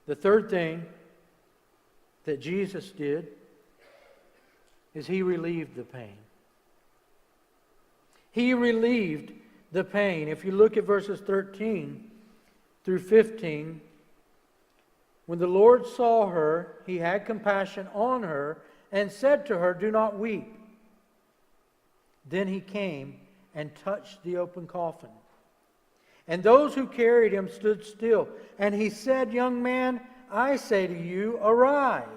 The third thing that Jesus did is He relieved the pain. He relieved the pain. If you look at verses 13 through 15, when the Lord saw her, He had compassion on her and said to her, "Do not weep." Then He came and touched the open coffin. And those who carried him stood still. And He said, "Young man, I say to you, arise."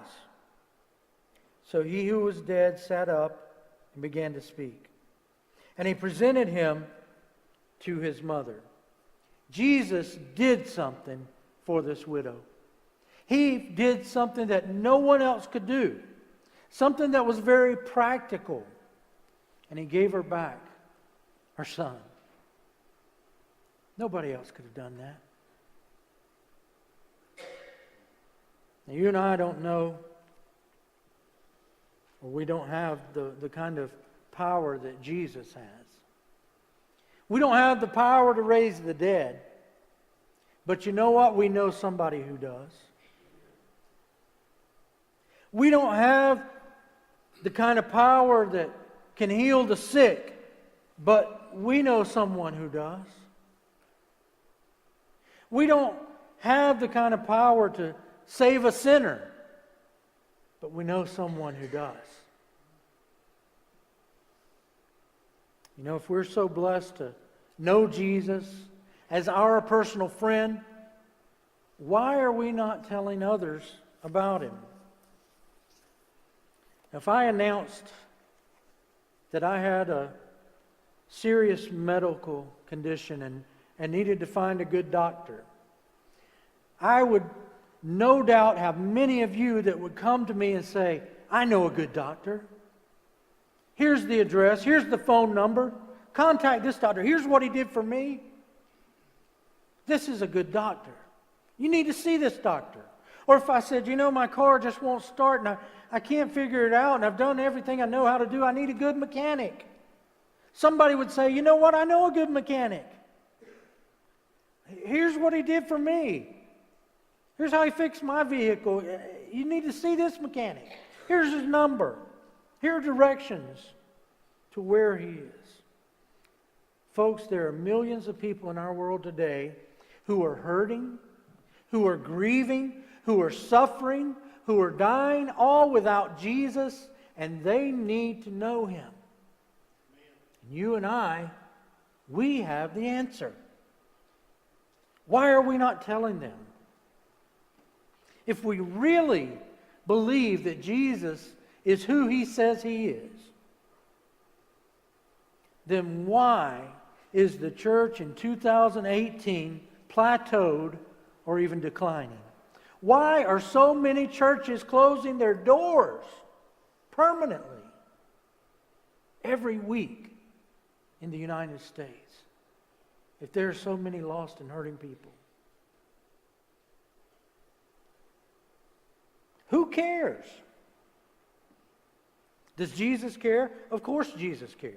So he who was dead sat up and began to speak. And He presented him to his mother. Jesus did something for this widow. He did something that no one else could do. Something that was very practical. And He gave her back her son. Nobody else could have done that. Now, you and I don't know, or we don't have the kind of power that Jesus has. We don't have the power to raise the dead. But you know what? We know somebody who does. We don't have the kind of power that can heal the sick, but we know someone who does. We don't have the kind of power to save a sinner, but we know someone who does. You know, if we're so blessed to know Jesus as our personal friend, why are we not telling others about Him? If I announced that I had a serious medical condition and needed to find a good doctor, I would no doubt have many of you that would come to me and say, "I know a good doctor. Here's the address. Here's the phone number. Contact this doctor. Here's what he did for me. This is a good doctor. You need to see this doctor." Or if I said, "You know, my car just won't start and I can't figure it out and I've done everything I know how to do. I need a good mechanic." Somebody would say, "You know what? I know a good mechanic. Here's what he did for me. Here's how he fixed my vehicle. You need to see this mechanic. Here's his number. Here are directions to where he is." Folks, there are millions of people in our world today who are hurting, who are grieving, who are suffering, who are dying, all without Jesus, and they need to know Him. And you and I, we have the answer. Why are we not telling them? If we really believe that Jesus is who He says He is, then why is the church in 2018 plateaued or even declining? Why are so many churches closing their doors permanently every week in the United States if there are so many lost and hurting people? Who cares? Does Jesus care? Of course Jesus cares.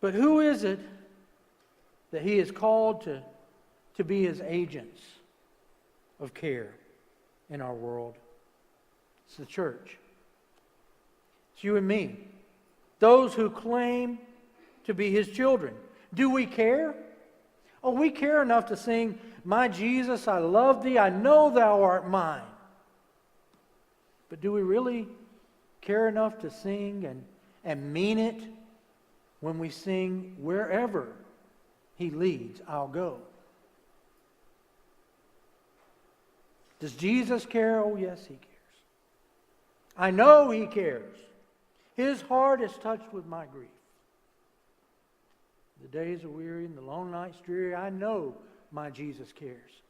But who is it that He is called to be His agents of care in our world? It's the church. It's you and me. Those who claim to be His children. Do we care? Oh, we care enough to sing, "My Jesus, I love Thee, I know Thou art mine." But do we really care enough to sing and mean it when we sing, "Wherever He leads, I'll go"? Does Jesus care? Oh, yes, He cares. I know He cares. His heart is touched with my grief. The days are weary and the long nights dreary. I know my Jesus cares.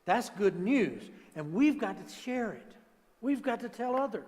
That's good news. And we've got to share it. We've got to tell others.